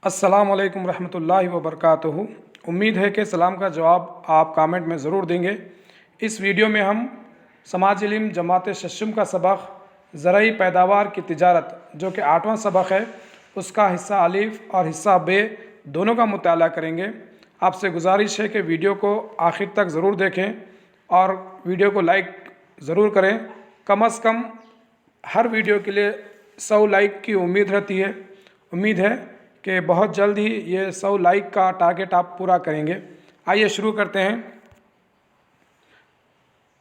अस्सलाम वालेकुम रहमतुल्लाहि व बरकातुहू। उम्मीद है कि सलाम का जवाब आप कमेंट में ज़रूर देंगे। इस वीडियो में हम समाज इल्म जमात शशम का सबक ज़रई पैदावार की तिजारत जो कि 8वां सबक है, उसका हिस्सा अलीफ और हिस्सा बे दोनों का मुताला करेंगे। आपसे गुजारिश है कि वीडियो को आखिर तक ज़रूर देखें और वीडियो को लाइक ज़रूर करें। कम से कम हर वीडियो के लिए 100 लाइक की उम्मीद रहती है। उम्मीद है कि बहुत जल्द ही ये 100 लाइक का टारगेट आप पूरा करेंगे। आइए शुरू करते हैं।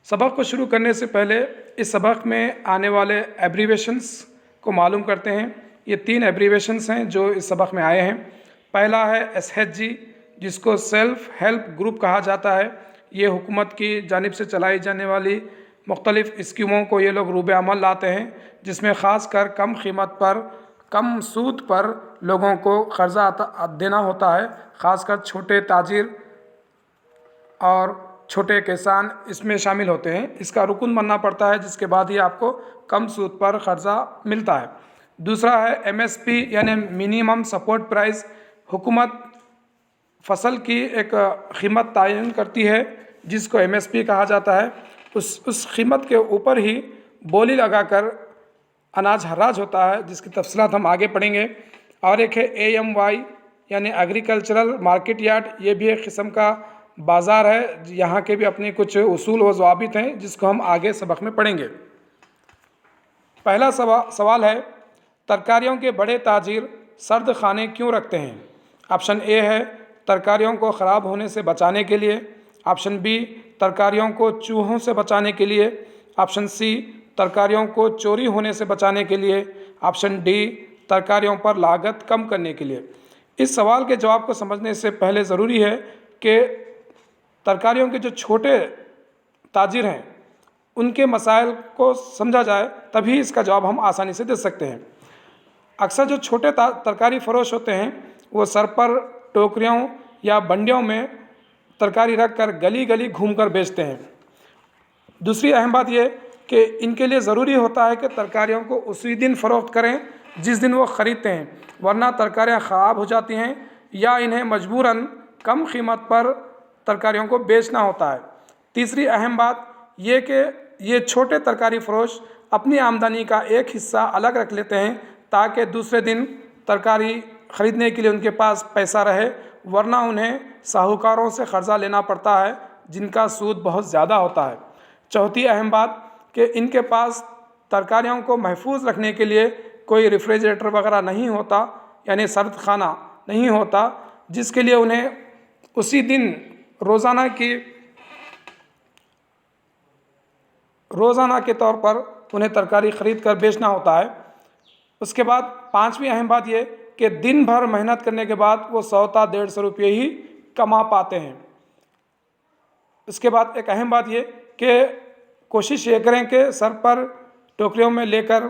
सबक को शुरू करने से पहले इस सबक में आने वाले एब्रीवेशंस को मालूम करते हैं। ये 3 एब्रीवेशंस हैं जो इस सबक में आए हैं। पहला है SHG, जिसको सेल्फ हेल्प ग्रुप कहा जाता है। ये हुकूमत की जानिब से चलाई जाने वाली मुख्तलिफ़ स्कीमों को ये लोग रूबे अमल लाते हैं, जिसमें ख़ास कर कम कीमत पर कम सूद पर लोगों को कर्जा देना होता है। ख़ासकर छोटे ताजिर और छोटे किसान इसमें शामिल होते हैं। इसका रुकन बनना पड़ता है, जिसके बाद ही आपको कम सूद पर कर्जा मिलता है। दूसरा है MSP यानी मिनिमम सपोर्ट प्राइस। हुकूमत फसल की एक कीमत तयन करती है जिसको MSP कहा जाता है। उस कीमत के ऊपर ही बोली लगाकर अनाज हराज होता है, जिसकी तफसीलात हम आगे पढ़ेंगे। और एक है AMY यानी एग्रीकल्चरल मार्केट यार्ड। ये भी एक किस्म का बाज़ार है। यहाँ के भी अपने कुछ उसूल व ज़वाबित हैं, जिसको हम आगे सबक में पढ़ेंगे। पहला सवाल है, तरकारियों के बड़े ताजिर सर्द खाने क्यों रखते हैं? ऑप्शन A है तरकारियों को ख़राब होने से बचाने के लिए। ऑप्शन B तरकारियों को चूहों से बचाने के लिए। ऑप्शन C तरकारियों को चोरी होने से बचाने के लिए। ऑप्शन D तरकारियों पर लागत कम करने के लिए। इस सवाल के जवाब को समझने से पहले ज़रूरी है कि तरकारियों के जो छोटे ताजिर हैं उनके मसाइल को समझा जाए, तभी इसका जवाब हम आसानी से दे सकते हैं। अक्सर जो छोटे तरकारी फरोश होते हैं वो सर पर टोकरियों या बंडियों में तरकारी रख कर गली गली घूम कर बेचते हैं। दूसरी अहम बात यह कि इनके लिए ज़रूरी होता है कि तरकारियों को उसी दिन फ़रोख्त करें जिस दिन वो ख़रीदते हैं, वरना तरकारियाँ ख़राब हो जाती हैं या इन्हें मजबूरन कम कीमत पर तरकारियों को बेचना होता है। तीसरी अहम बात ये कि ये छोटे तरकारी फरोश अपनी आमदनी का एक हिस्सा अलग रख लेते हैं ताकि दूसरे दिन तरकारी ख़रीदने के लिए उनके पास पैसा रहे, वरना उन्हें साहूकारों से कर्जा लेना पड़ता है जिनका सूद बहुत ज़्यादा होता है। चौथी अहम बात कि इनके पास तरकारियों को महफूज रखने के लिए कोई रेफ्रिजरेटर वगैरह नहीं होता, यानी सर्द खाना नहीं होता, जिसके लिए उन्हें उसी दिन रोज़ाना के तौर पर उन्हें तरकारी ख़रीद कर बेचना होता है। उसके बाद पांचवी अहम बात ये कि दिन भर मेहनत करने के बाद वो 100-150 रुपये ही कमा पाते हैं। उसके बाद एक अहम बात ये कि कोशिश ये करें कि सर पर टोकरियों में लेकर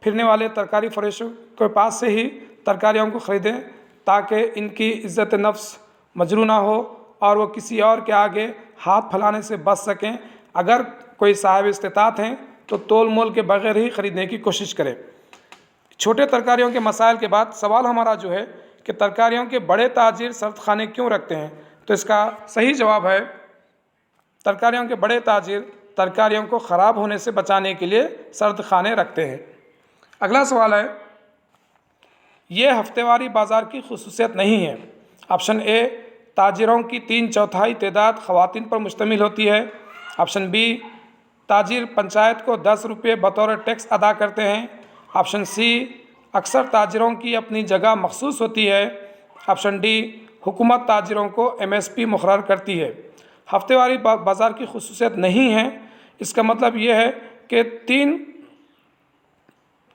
फिरने वाले तरकारी फरोशों के पास से ही तरकारियों को ख़रीदें, ताकि इनकी इज़्ज़त नफ्स मजरू ना हो और वो किसी और के आगे हाथ फैलाने से बच सकें। अगर कोई साहिब इस्तिताअत हैं तो तोल मोल के बगैर ही ख़रीदने की कोशिश करें। छोटे तरकारियों के मसाइल के बाद सवाल हमारा जो है कि तरकारियों के बड़े ताजिर सर्द खाने क्यों रखते हैं, तो इसका सही जवाब है तरकारियों के बड़े ताजिर तरकारियों को ख़राब होने से बचाने के लिए सर्द खाने रखते हैं। अगला सवाल है, ये हफ्तेवारी बाज़ार की खुसूसियत नहीं है। ऑप्शन A ताजिरों की 3/4 तादाद ख़वातीन पर मुश्तमिल होती है। ऑप्शन B ताजिर पंचायत को 10 रुपये बतौर टैक्स अदा करते हैं। ऑप्शन C अक्सर ताजिरों की अपनी जगह मखसूस होती है। ऑप्शन D हुकूमत ताजिरों को MSP मुकर्रर करती है। हफ्तेवारी बाज़ार की खुसूसियत नहीं है, इसका मतलब ये है कि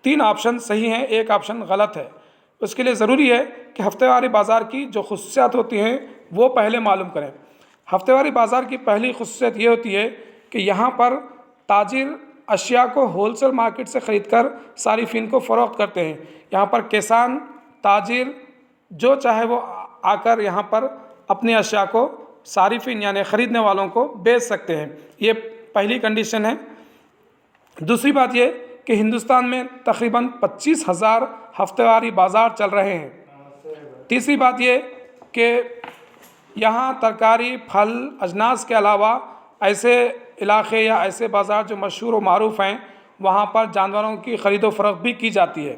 तीन ऑप्शन सही हैं, एक ऑप्शन गलत है। उसके लिए ज़रूरी है कि हफ्तेवारी बाज़ार की जो खुसूसियात होती हैं वो पहले मालूम करें। हफ्तेवारी बाज़ार की पहली खुसूसियत ये होती है कि यहाँ पर ताजिर अशिया को होलसेल मार्केट से ख़रीद कर सारिफिन को फ़रोख्त करते हैं। यहाँ पर किसान ताजिर जो चाहे वो आकर यहाँ पर अपनी अशिया को सारिफिन यानी ख़रीदने वालों को बेच सकते हैं। ये पहली कंडीशन है। दूसरी बात ये कि हिंदुस्तान में तकरीबन 25,000 हफ्तेवारी बाज़ार चल रहे हैं। तीसरी बात ये कि यहाँ तरकारी, फल, अजनास के अलावा ऐसे इलाके या ऐसे बाज़ार जो मशहूर व मारूफ़ हैं, वहाँ पर जानवरों की ख़रीदो फ़रोख्त भी की जाती है।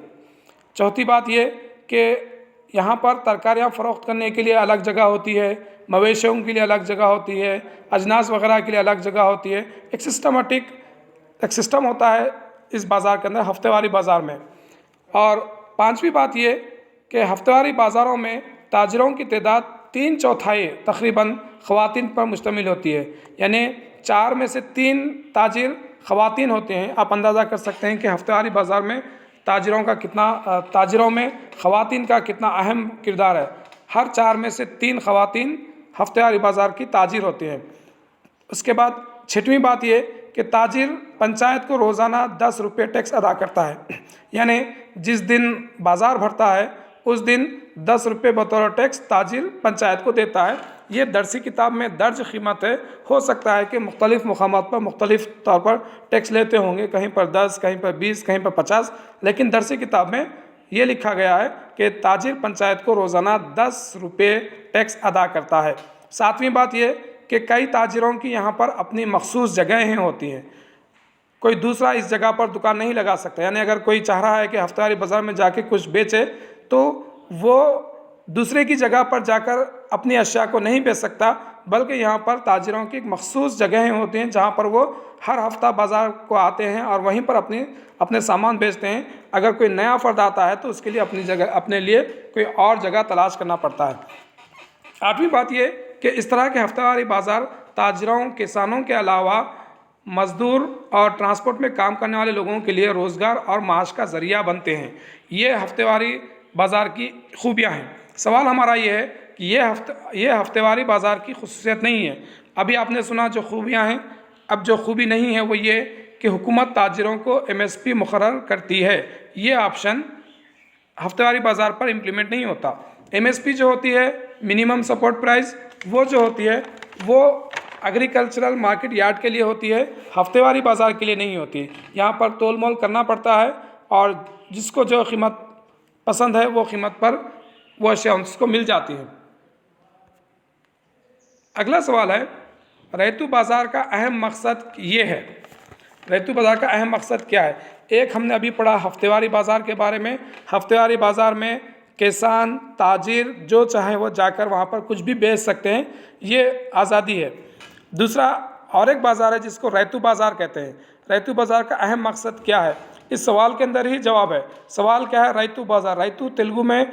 चौथी बात ये कि यहाँ पर तरकारियाँ फ़रोख्त करने के लिए अलग जगह होती है, मवेशियों के लिए अलग जगह होती है, अजनास वगैरह के लिए अलग जगह होती है। एक सिस्टम होता है इस बाज़ार के अंदर, हफ्तेवारी बाज़ार में। और पांचवी बात ये कि हफ्तेवारी बाज़ारों में ताजिरों की तादाद 3/4 तकरीबन ख़वातीन पर मुश्तमिल होती है, यानी 4 में से 3 ताजिर ख़वातीन होते हैं। आप अंदाज़ा कर सकते हैं कि हफ्तेवारी बाज़ार में ताजिरों में ख़वातीन का कितना अहम किरदार है। हर 4 में से 3 ख़वातीन हफ्तेवारी बाज़ार की ताजिर होते हैं। उसके बाद छठवीं बात ये कि ताजिर पंचायत को रोज़ाना 10 रुपये टैक्स अदा करता है, यानी जिस दिन बाज़ार भरता है उस दिन 10 रुपये बतौर टैक्स ताजिर पंचायत को देता है। ये दरसी किताब में दर्ज कीमत है। हो सकता है कि मुख्तलिफ़ मकामात पर मुख्तलिफ़ तौर पर टैक्स लेते होंगे, कहीं पर 10, कहीं पर 20, कहीं पर 50, लेकिन दरसी किताब में ये लिखा गया है कि ताजिर पंचायत को रोज़ाना 10 रुपये टैक्स अदा करता है। सातवीं बात ये कि कई ताजिरों की यहाँ पर अपनी मखसूस जगहें होती हैं, कोई दूसरा इस जगह पर दुकान नहीं लगा सकता। यानी अगर कोई चाह रहा है कि हफ्तेवारी बाज़ार में जाके कुछ बेचे, तो वो दूसरे की जगह पर जाकर अपनी अशिया को नहीं बेच सकता, बल्कि यहाँ पर ताजिरों की मखसूस जगहें होती हैं जहाँ पर वो हर हफ्ता बाज़ार को आते हैं और वहीं पर अपने सामान बेचते हैं। अगर कोई नया फ़र्द आता है तो उसके लिए अपने लिए कोई और जगह तलाश करना पड़ता है। आठवीं बात ये कि इस तरह के हफ्तेवारी बाज़ार ताजिरों, किसानों के अलावा मज़दूर और ट्रांसपोर्ट में काम करने वाले लोगों के लिए रोज़गार और माश का ज़रिया बनते हैं। ये हफ्तेवारी बाज़ार की खूबियाँ हैं। सवाल हमारा ये है कि ये हफ्तेवारी बाज़ार की खुसूसियत नहीं है। अभी आपने सुना जो खूबियाँ हैं, अब जो खूबी नहीं है वो ये कि हुकूमत ताजिरों को MSP मुकर्रर करती है। ये ऑप्शन हफ्तेवारी बाज़ार पर इम्प्लीमेंट नहीं होता। MSP जो होती है, मिनिमम सपोर्ट प्राइस, वो जो होती है वो एग्रीकल्चरल मार्केट यार्ड के लिए होती है, हफ्तेवारी बाज़ार के लिए नहीं होती। यहाँ पर तोल मोल करना पड़ता है और जिसको जो कीमत पसंद है वो कीमत पर वो अशिया उसको मिल जाती है। अगला सवाल है, रैतू बाज़ार का अहम मकसद ये है। रैतू बाज़ार का अहम मकसद क्या है? एक हमने अभी पढ़ा हफ्तेवारी बाज़ार के बारे में। हफ्तेवारी बाज़ार में किसान, ताजिर जो चाहे वो जाकर वहाँ पर कुछ भी बेच सकते हैं, ये आज़ादी है। दूसरा और एक बाज़ार है जिसको रैतू बाज़ार कहते हैं। रैतू बाज़ार का अहम मकसद क्या है? इस सवाल के अंदर ही जवाब है। सवाल क्या है? रैतू बाज़ार। रैतू तेलुगु में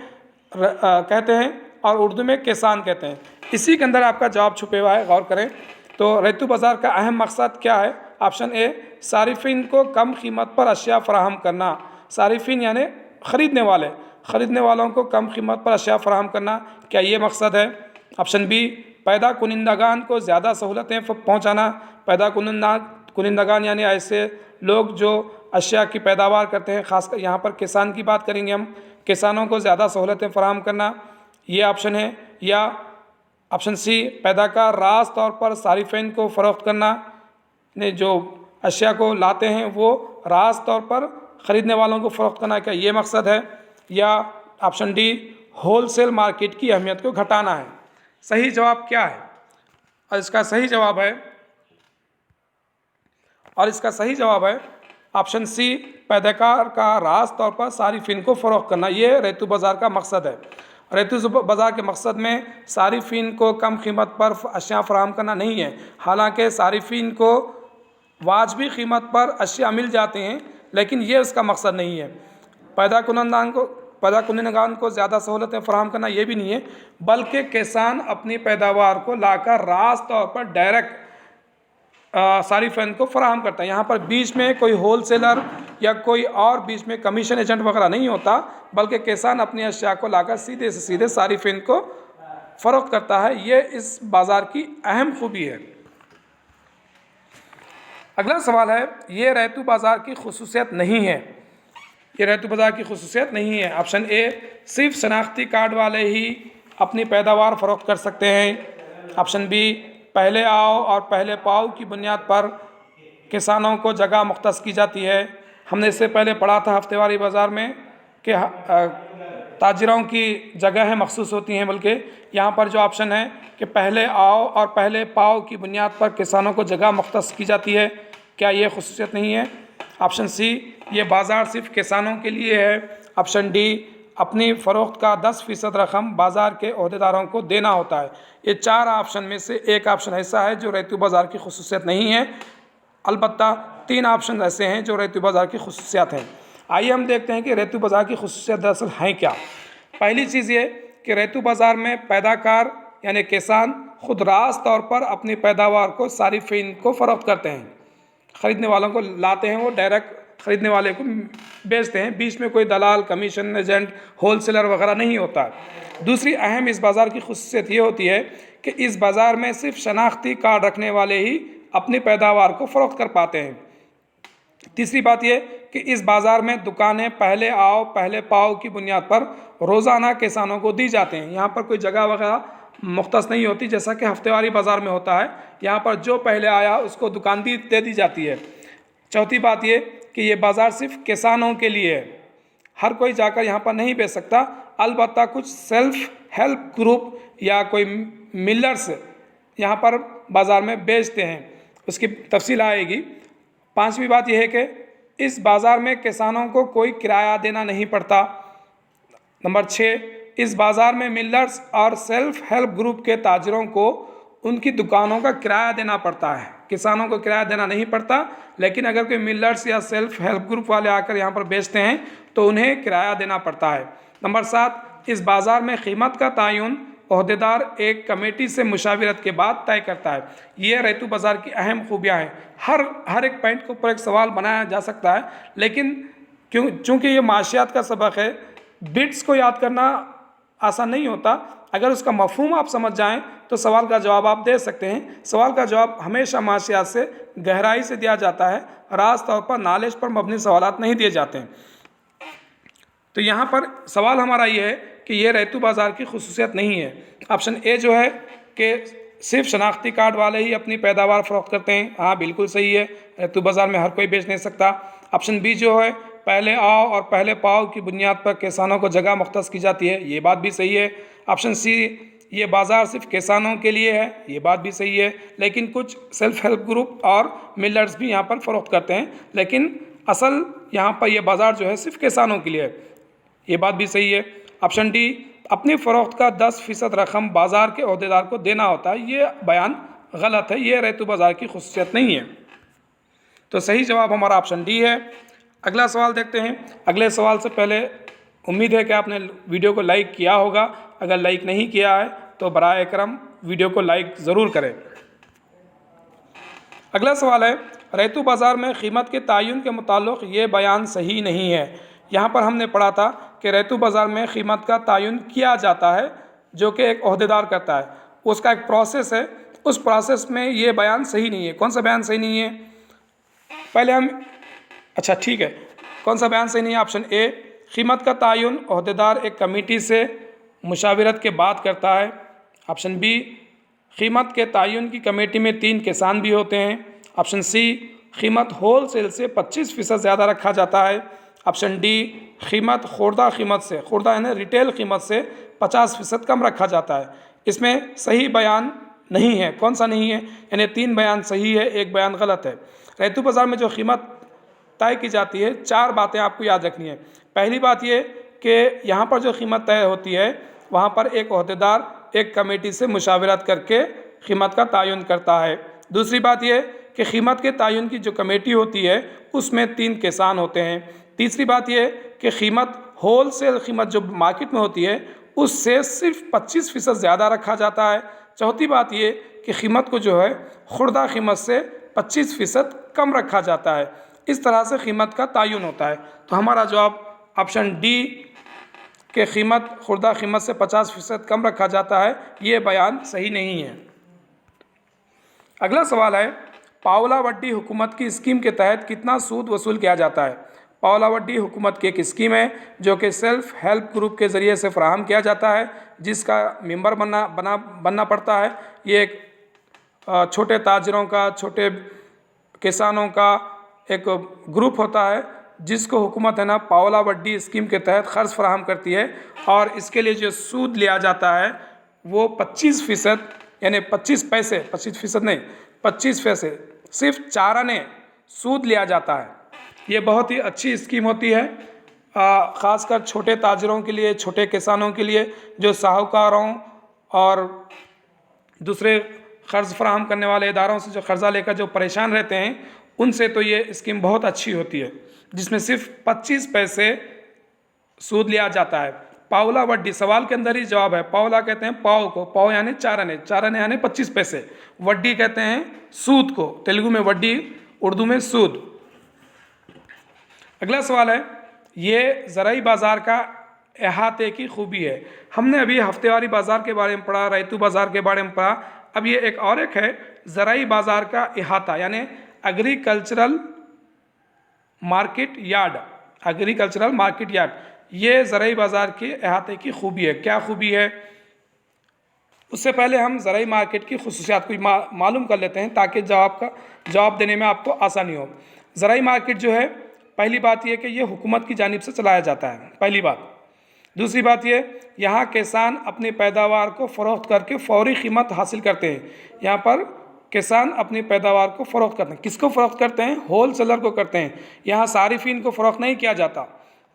कहते हैं और उर्दू में किसान कहते हैं। इसी के अंदर आपका जवाब छुपे हुआ है, गौर करें। तो रैतू बाज़ार का अहम मकसद क्या है? ऑप्शन ए, सारिफिन को कम कीमत पर अशिया फराहम करना। सारिफिन यानी ख़रीदने वालों को कम कीमत पर अशिया फराहम करना, क्या ये मकसद है? ऑप्शन बी, पैदा कुनिंदगान को ज़्यादा सहूलतें पहुँचाना। पैदा कुनिंदगान यानी ऐसे लोग जो अशिया की पैदावार करते हैं, ख़ासकर यहाँ पर किसान की बात करेंगे हम, किसानों को ज़्यादा सहूलतें फराहम करना, ये ऑप्शन है। या ऑप्शन सी, पैदाकार रास तौर पर सारिफिन को फ़रोख्त करना, ने जो अशिया को लाते हैं वो रास तौर पर ख़रीदने वालों को फ़रोख्त करना, क्या ये मकसद है? या ऑप्शन डी, होलसेल मार्केट की अहमियत को घटाना है। सही जवाब क्या है? और इसका सही जवाब है ऑप्शन सी, पैदाकार का रास तौर पर सारिफिन को फ़रोख्त करना। ये रैतू बाज़ार का मकसद है। रैतू बाज़ार के मकसद में सारिफिन को कम कीमत पर अशिया फराहम करना नहीं है। हालांकि सारिफिन को वाजबी कीमत पर अशिया मिल जाते हैं, लेकिन ये उसका मकसद नहीं है। पैदा कुनिंदगान को ज़्यादा सहूलतें फराहम करना ये भी नहीं है, बल्कि किसान अपनी पैदावार को लाकर रास तौर पर डायरेक्ट सारिफिन को फराहम करता है। यहाँ पर बीच में कोई होलसेलर या कोई और बीच में कमीशन एजेंट वगैरह नहीं होता, बल्कि किसान अपनी अशिया को लाकर सीधे से सीधे सारिफिन को फ़रोख्त करता है। ये इस बाज़ार की अहम खूबी है। अगला सवाल है, ये रैतू बाज़ार की खुसूसियत नहीं है। ये रैतू बाज़ार की खुसूसियत नहीं है। ऑप्शन ए, सिर्फ शनाख्ती कार्ड वाले ही अपनी पैदावार फ़रोख्त कर सकते हैं। ऑप्शन बी, पहले आओ और पहले पाओ की बुनियाद पर किसानों को जगह मुख्तस की जाती है। हमने इससे पहले पढ़ा था हफ्तेवारी बाज़ार में कि ताजिरों की जगह मखसूस होती हैं, बल्कि यहाँ पर जो ऑप्शन है कि पहले आओ और पहले पाओ की बुनियाद पर किसानों को जगह मुख्तस की जाती है, क्या ये खसूसियत नहीं है? ऑप्शन सी, ये बाज़ार सिर्फ किसानों के लिए है। ऑप्शन डी, अपनी फ़रोख्त का 10% रकम बाज़ार के अहदेदारों को देना होता है। ये 4 ऑप्शन में से एक ऑप्शन ऐसा है जो रैयती बाज़ार की खसूसियत नहीं है, अलबत्ता 3 ऑप्शन ऐसे हैं जो रैयती बाज़ार की खसूसियात हैं। आइए हम देखते हैं कि रैयती बाज़ार की खसूसियत दरअसल हैं क्या। पहली चीज़ ये कि रैयती बाज़ार में पैदाकार यानी किसान खुद रास्त तौर पर अपनी पैदावार को सारिफिन को फ़रोख्त करते हैं, ख़रीदने वालों को लाते हैं, वो डायरेक्ट ख़रीदने वाले को बेचते हैं, बीच में कोई दलाल, कमीशन एजेंट, होलसेलर वगैरह नहीं होता। दूसरी अहम इस बाज़ार की खसूसियत ये होती है कि इस बाज़ार में सिर्फ शनाख्ती कार्ड रखने वाले ही अपनी पैदावार को फ़रोख्त कर पाते हैं। तीसरी बात यह कि इस बाज़ार में दुकानें पहले आओ पहले पाओ की बुनियाद पर रोज़ाना किसानों को दी जाते हैं। यहाँ पर कोई जगह वगैरह मुख्तस नहीं होती जैसा कि हफ्तेवारी बाज़ार में होता है, यहाँ पर जो पहले आया उसको दुकान दे दी जाती है। चौथी बात ये कि ये बाज़ार सिर्फ किसानों के लिए है, हर कोई जाकर यहाँ पर नहीं बेच सकता, अलबत्ता कुछ सेल्फ हेल्प ग्रुप या कोई मिलर्स यहाँ पर बाज़ार में बेचते हैं, उसकी तफसील आएगी। पांचवी बात यह है कि इस बाज़ार में किसानों को कोई किराया देना नहीं पड़ता। नंबर 6, इस बाज़ार में मिलर्स और सेल्फ हेल्प ग्रुप के ताजिरों को उनकी दुकानों का किराया देना पड़ता है, किसानों को किराया देना नहीं पड़ता, लेकिन अगर कोई मिलर्स या सेल्फ हेल्प ग्रुप वाले आकर यहाँ पर बेचते हैं तो उन्हें किराया देना पड़ता है। नंबर 7, इस बाज़ार में कीमत का तयन ओहदेदार एक कमेटी से मुशावरत के बाद तय करता है। ये रैयती बाज़ार की अहम खूबियाँ हैं। हर एक पॉइंट के ऊपर एक सवाल बनाया जा सकता है, लेकिन चूँकि ये माशियात का सबक है, बिट्स को याद करना आसान नहीं होता। अगर उसका मफहूम आप समझ जाएं तो सवाल का जवाब आप दे सकते हैं। सवाल का जवाब हमेशा माशियात से गहराई से दिया जाता है, रास्त तौर पर नॉलेज पर मबनी सवालात नहीं दिए जाते हैं। तो यहाँ पर सवाल हमारा ये है कि ये रैयती बाज़ार की खसूसियत नहीं है। ऑप्शन ए जो है कि सिर्फ शनाख्ती कार्ड वाले ही अपनी पैदावार फ़रोख्त करते हैं, हाँ बिल्कुल सही है, रैयती बाज़ार में हर कोई बेच नहीं सकता। ऑप्शन बी जो है पहले आओ और पहले पाओ की बुनियाद पर किसानों को जगह मुख्तस की जाती है, ये बात भी सही है। ऑप्शन सी, ये बाज़ार सिर्फ किसानों के लिए है, ये बात भी सही है, लेकिन कुछ सेल्फ हेल्प ग्रुप और मिलर्स भी यहाँ पर फ़रोख्त करते हैं, लेकिन असल यहाँ पर यह बाज़ार जो है सिर्फ किसानों के लिए है, ये बात भी सही है। ऑप्शन डी, अपनी फ़रोख्त का 10% रकम बाज़ार के अहदेदार को देना होता है, ये बयान गलत है, ये रैयती बाज़ार की खसूसियत नहीं है। तो सही जवाब हमारा ऑप्शन डी है। अगला सवाल देखते हैं। अगले सवाल से पहले उम्मीद है कि आपने वीडियो को लाइक किया होगा, अगर लाइक नहीं किया है तो बराए करम वीडियो को लाइक ज़रूर करें। अगला सवाल है, रैयती बाज़ार में कीमत के तयन के मुताल्लिक़ ये बयान सही नहीं है। यहाँ पर हमने पढ़ा था कि रैयती बाज़ार में कीमत का तयन किया जाता है जो कि एक ओहदेदार करता है, उसका एक प्रोसेस है, उस प्रोसेस में ये बयान सही नहीं है। कौन सा बयान सही नहीं है? पहले हम अच्छा ठीक है, कौन सा बयान सही नहीं है? ऑप्शन ए, कीमत का तयन ओहदेदार एक कमेटी से मुशावरत के बाद करता है। ऑप्शन बी, कीमत के तयन की कमेटी में 3 किसान भी होते हैं। ऑप्शन सी, कीमत होल सेल से 25% ज़्यादा रखा जाता है। ऑप्शन डी, कीमत खुर्दा कीमत से, खुर्दा यानी रिटेल कीमत से 50% कम रखा जाता है। इसमें सही बयान नहीं है। कौन सा नहीं है? यानी 3 बयान सही है, 1 बयान गलत है। रैयती बाज़ार में जो कीमत तय की जाती है, 4 बातें आपको याद रखनी है। पहली बात ये कि यहाँ पर जो कीमत तय होती है वहाँ पर एक ओहदेदार एक कमेटी से मुशावरत करके कीमत का तयन करता है। दूसरी बात ये कि कीमत के तयन की जो कमेटी होती है उसमें 3 किसान होते हैं। तीसरी बात ये कि कीमत होल सेल कीमत जो मार्केट में होती है उससे सिर्फ 25% ज़्यादा रखा जाता है। चौथी बात ये कि कीमत को जो है खुर्दा कीमत से 25% कम रखा जाता है। इस तरह से कीमत का तयन होता है। तो हमारा जवाब ऑप्शन डी के कीमत खुर्दा कीमत से 50% कम रखा जाता है, ये बयान सही नहीं है। अगला सवाल है, पावला वड्डी हुकूमत की स्कीम के तहत कितना सूद वसूल किया जाता है? पावला वड्डी हुकूमत की एक स्कीम है जो कि सेल्फ हेल्प ग्रुप के ज़रिए से फराहम किया जाता है, जिसका मेंबर बनना पड़ता है। ये एक छोटे ताजरों का, छोटे किसानों का एक ग्रुप होता है जिसको हुकूमत है ना पावला वड्डी स्कीम के तहत क़र्ज़ फराहम करती है, और इसके लिए जो सूद लिया जाता है वो 25%, यानी 25 पैसे, 25% नहीं 25 पैसे, सिर्फ 4 आने सूद लिया जाता है। ये बहुत ही अच्छी स्कीम होती है, ख़ासकर छोटे ताजरों के लिए, छोटे किसानों के लिए, जो साहूकारों और दूसरे क़र्ज़ फराहम करने वाले इदारों से जो कर्ज़ा लेकर जो परेशान रहते हैं, उनसे तो ये स्कीम बहुत अच्छी होती है, जिसमें सिर्फ 25 पैसे सूद लिया जाता है। पावला वड्डी, सवाल के अंदर ही जवाब है। पावला कहते हैं पाव को, पाव यानी 4 आने, 4 आने यानी 25 पैसे। वड्डी कहते हैं सूद को, तेलुगु में वड्डी, उर्दू में सूद। अगला सवाल है, ये ज़राई बाज़ार का अहाते की खूबी है। हमने अभी हफ्तेवारी बाज़ार के बारे में पढ़ा, रैतू बाज़ार के बारे में पढ़ा, अब ये एक है ज़राई बाज़ार का अहाता, यानी agricultural market yard. Agricultural market yard, ये ज़राई बाज़ार के अहाते की खूबी है। क्या खूबी है? उससे पहले हम ज़राई मार्केट की खुसूसियात को मालूम कर लेते हैं, ताकि जवाब देने में आपको आसानी हो। ज़राई मार्केट जो है, पहली बात यह कि ये हुकूमत की जानिब से चलाया जाता है, पहली बात। दूसरी बात ये, यहाँ किसान अपनी पैदावार को फ़रोख्त करके फ़ौरी कीमत हासिल करते हैं। यहाँ पर किसान अपनी पैदावार को फ़रोख्त करते हैं। किसको फ़रोख्त करते हैं? होल सेलर को करते हैं। यहाँ सारिफिन को फ़रोख्त नहीं किया जाता,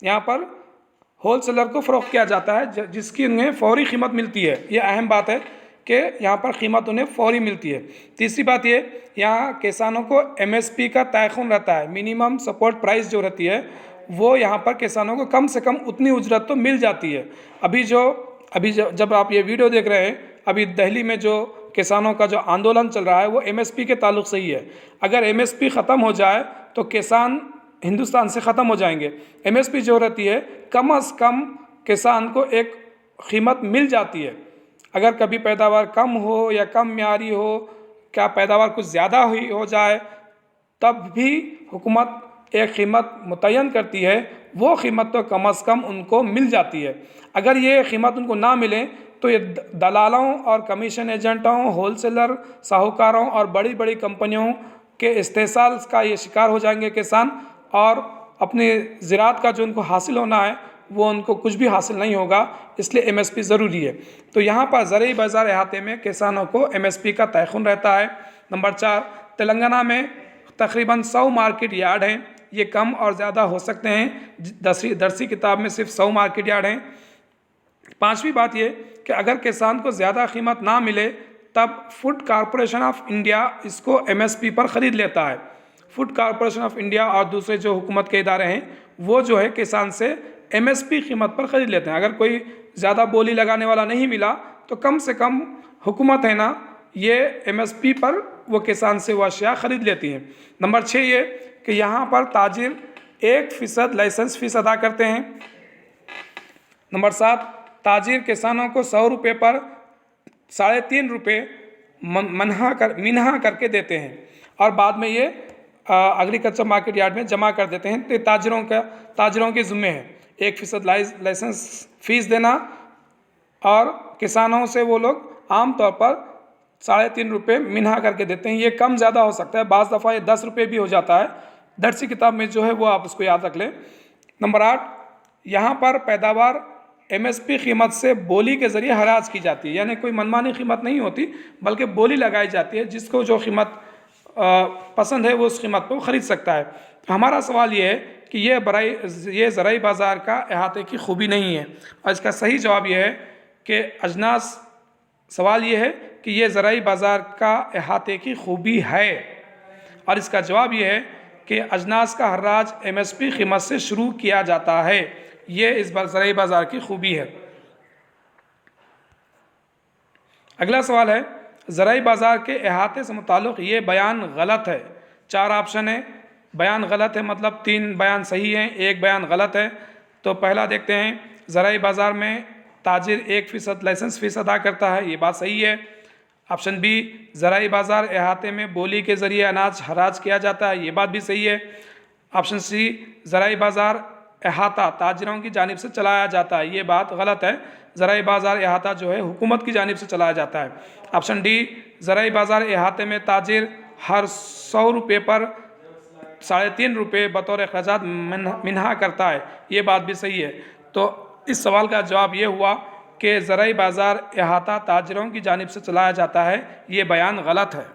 यहाँ पर होल सेलर को फ़रोख्त किया जाता है, जिसकी उन्हें फ़ौरी कीमत मिलती है। ये अहम बात है कि यहाँ पर कीमत उन्हें फ़ौरी मिलती है। तीसरी बात ये, यहाँ किसानों को MSP का तयख़ुन रहता है, मिनिमम सपोर्ट प्राइस जो रहती है, वो यहाँ पर किसानों को कम से कम उतनी उजरत तो मिल जाती है। अभी जब आप ये वीडियो देख रहे हैं, अभी दिल्ली में जो किसानों का जो आंदोलन चल रहा है वो MSP के ताल्लुक़ से ही है। अगर MSP ख़त्म हो जाए तो किसान हिंदुस्तान से ख़त्म हो जाएंगे। MSP जो रहती है, कम से कम किसान को एक कीमत मिल जाती है। अगर कभी पैदावार कम हो या कम म्यारी हो, क्या पैदावार कुछ ज़्यादा हुई हो जाए, तब भी हुकूमत एक कीमत मुतय्यन करती है, वो कीमत तो कम से कम उनको मिल जाती है। अगर ये कीमत उनको ना मिले तो ये दलालों और कमीशन एजेंटों, होलसेलर, साहूकारों और बड़ी बड़ी कंपनियों के इस्तेसाल का ये शिकार हो जाएंगे किसान, और अपने ज़राअत का जो उनको हासिल होना है वो उनको कुछ भी हासिल नहीं होगा। इसलिए MSP ज़रूरी है। तो यहाँ पर ज़राई बाज़ार अहाते में किसानों को MSP का तयख़ुन रहता है। नंबर 4, तेलंगाना में तकरीबन 100 मार्केट यार्ड हैं। ये कम और ज़्यादा हो सकते हैं, दरसी किताब में सिर्फ 100 मार्केट यार्ड हैं। पाँचवीं बात ये कि अगर किसान को ज़्यादा कीमत ना मिले, तब फूड कॉरपोरेशन ऑफ इंडिया इसको MSP पर ख़रीद लेता है। फूड कॉरपोरेशन ऑफ इंडिया और दूसरे जो हुकूमत के इदारे हैं, वो जो है किसान से MSP कीमत पर ख़रीद लेते हैं। अगर कोई ज़्यादा बोली लगाने वाला नहीं मिला तो कम से कम हुकूमत है ना, ये MSP पर वो किसान से वो अशिया ख़रीद लेती हैं। नंबर 6 ये कि यहाँ पर ताजिर 1% लाइसेंस फ़ीस अदा करते हैं। नंबर 7, ताजिर किसानों को 100 रुपये पर 3.5 रुपये मिन्हा करके देते हैं, और बाद में ये एग्रीकल्चर मार्केट यार्ड में जमा कर देते हैं। तो ताजिरों के ज़िम्मे है 1% लाइसेंस फ़ीस देना, और किसानों से वो लोग आम तौर पर 3.5 रुपये मिन्हा करके देते हैं। ये कम ज़्यादा हो सकता है, बाज़ दफ़ा ये 10 रुपये भी हो जाता है। दरसी किताब में जो है वो आप उसको याद रख लें। नंबर 8, यहाँ पर पैदावार MSP कीमत से बोली के ज़रिए हराज की जाती है, यानी कोई मनमानी कीमत नहीं होती, बल्कि बोली लगाई जाती है। जिसको जो कीमत पसंद है वो उस कीमत पर ख़रीद सकता है। तो हमारा सवाल ये है कि ये ज़राई बाज़ार का अहाते की खूबी नहीं है, और इसका सही जवाब ये है कि अजनास, सवाल ये है कि ये ज़राई बाज़ार का अहाते की खूबी है, और इसका जवाब ये है कि अजनास का हर्राज MSP कीमत से शुरू किया जाता है। ये इस ज़राई बाज़ार की खूबी है। अगला सवाल है, ज़राई बाज़ार के अहाते से मुताल्लिक़ ये बयान गलत है। 4 ऑप्शन है, बयान गलत है मतलब 3 बयान सही हैं, 1 बयान गलत है। तो पहला देखते हैं, ज़राई बाज़ार में ताजिर 1% लाइसेंस फ़ीस अदा करता है, ये बात सही है। ऑप्शन बी, ज़राई बाज़ार अहाते में बोली के ज़रिए अनाज हराज किया जाता है, ये बात भी सही है। ऑप्शन सी, ज़राई बाज़ार अहाता ताजिरों की जानिब से चलाया जाता है, ये बात गलत है। ज़राई बाज़ार अहाता जो है हुकूमत की जानिब से चलाया जाता है। ऑप्शन डी, ज़राई बाज़ार अहाते में ताजिर हर 100 रुपये पर 3.5 रुपये बतौर अखराजात मिन्हा करता है, ये बात भी सही है। तो इस सवाल का जवाब ये हुआ कि ज़राई बाज़ार अहाता ताजरों की जानिब से चलाया जाता है, ये बयान गलत है।